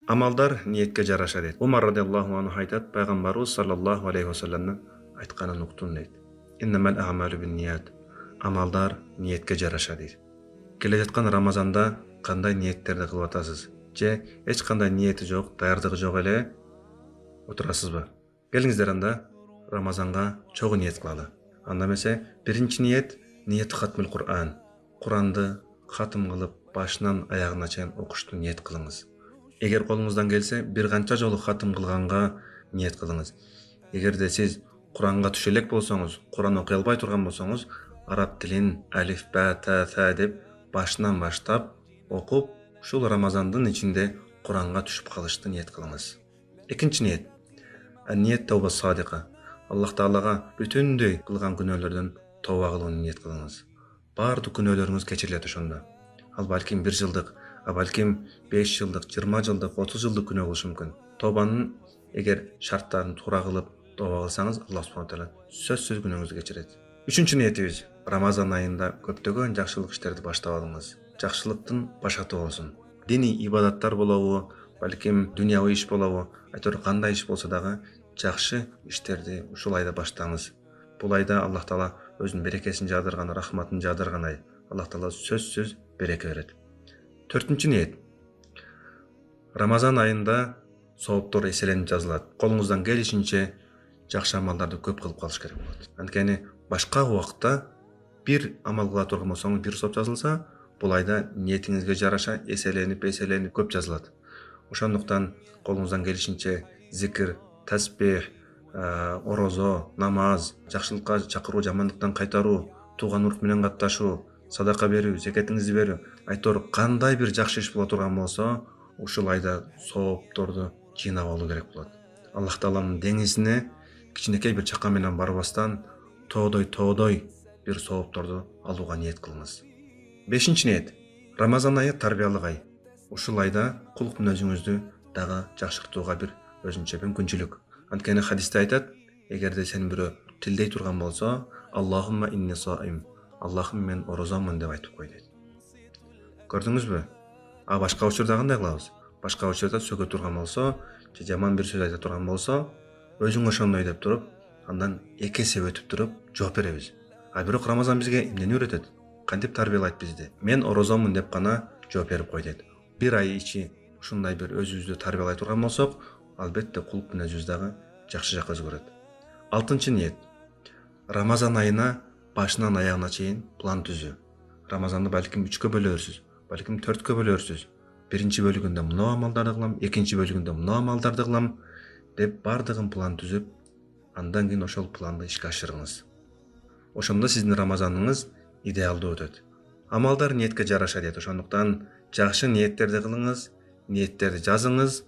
Амалдар ниетке жараша дейт. Умар радиаллаху анху айтат, пайгамбарыбыз саллаллаху алейхи вассаламдын айтканын уктум дейт. Иннамал аъмалу бинният. Амалдар ниетке жараша дейт. Келе жаткан Рамазанда кандай ниеттерди кылып атасыз? Же эч кандай ниети жок, даярдыгы жок эле отурасызбы? Келиңиздер анда Рамазанга чогуу ниет кылалы. Анда эмесе, биринчи ниет хатмул Кур'ан. Куранды хатым кылып, башынан аягына чейин окушту ниет кылыңыз. Эгер колуңуздан келсе, бир канча жолу хатым кылганга ниет кылыңыз. Эгерде сиз Куранга түшө элек болсоңуз, Куран окуй албай турган болсоңуз, араб тилин алиф, ба, та, са деп башынан баштап окуп, ушул Рамазандын ичинде Куранга түшүп калышты ниет кылыңыз. Экинчи ниет тауба садика. Аллах Таалага бүтүндөй кылган күнөөлөрдөн тооба кылууну ниет кылыңыз. Баардык күнөөлөрүңүз кечирилет ошондо. Ал балким 1 жылдык, а балким 5 жылдык, 20 жылдык, 30 жылдык күнөө болушу мүмкүн. Тообанын эгер шарттарын туура кылып тооба кылсаңыз, Аллах субхана таала сөзсүз күнөөңүздү кечирет. Үчүнчү ниетибиз: Рамазан айында көптөгөн жакшылык иштерди баштап алыңыз. Жакшылыктын башаты болсун. Диний ибадаттар болобу, балким дүйнөбүй иш болобу, айтор кандай иш болсо дагы жакшы иштерди ушул айда баштаңыз. Бул айда Аллах Таала өзүнүн берекесин жаадырган, рахматын жаадырган ай. Аллах Таала сөзсүз береке берет. Төртүнчү ниет: Рамазан айында сооптор эселенип жазылат. Колуңуздан келишинче жакшы амалдарды көп кылып калыш керек болот. Анткени башка убакытта бир амал кыла турган болсоңуз, бир сооп жазылса, бул айда ниетиңизге жараша эселенип көп жазылат. Ошондуктан колуңуздан келишинче зикир, тасбих, орозо, намаз, жакшылыкка чакыруу, жамандыктан кайтаруу, тууган урт менен катташуу, садака берүү, зекетиңизди берүү, айтор кандай бир жакшы иш боло турган болсо, ушул айда соопторду жыйнап алуу керек болот. Аллах Тааланын деңизине кичинекей бир чака менен барбастан, тоодой бир соопторду алууга ниет кылыңыз. Бешинчи ниет: Рамазан айы тарбиялык ай. Ушул айда кулк мүнөзүңүздү дагы жакшыртууга бир өзүнчө мүмкүнчүлүк. Анткени хадисте айтат, эгерде сен бирөө тилдей турган болсо, Аллахумма инни саим, Аллахым мен орозомун деп айтып кой дейт. Көрдүңүзбү? А башка учурда кандай кылабыз? Башка учурда сөгө турган болсо, же жаман бир сөз айта турган болсо, өзүң ошондой деп туруп, андан эки эсе өтүп туруп жооп беребиз. А бирок Рамазан бизге эмнени үйрөтөт? Кантип тарбиялайт бизди? Мен орозомун деп гана жооп берип кой дейт. Бир ай ичи ушундай бир өзүбүздү тарбиялай турган болсок, албетте кулк мүнөзүбүз дагы жакшы жакка өзгөрөт. Алтынчы ниет: Рамазан айына башынан аягына чейин план түзүү. Рамазанды балким 3кө бөлөрсүз, балким 4кө бөлөрсүз. Биринчи бөлүгүндө мына амалдарды кылам, экинчи бөлүгүндө мына амалдарды кылам деп бардыгын план түзүп, андан кийин ошол планды ишке ашырыңыз. Ошондо сиздин Рамазаныңыз идеалдуу өтөт. Амалдар ниетке жараша дейт. Ошондуктан жакшы ниеттерди кылыңыз, ниеттерди жазыңыз,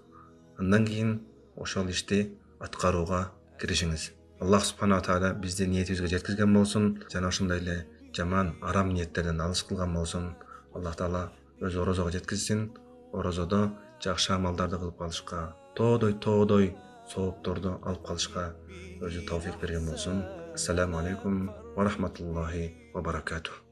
андан кийин ошол ишти аткарууга киришиңиз. Аллах субхана таала бизди ниетибизге жеткизген болсун, жана ошондой эле жаман, арам ниеттерден алыс кылган болсун. Аллах таала өзү орозого жеткизсин. Орозодо жакшы амалдарды кылып калышка, тоодой соопторду алып калышка өзү тауфик берген болсун. Ассаламу алейкум ва рахматуллахи ва баракатух.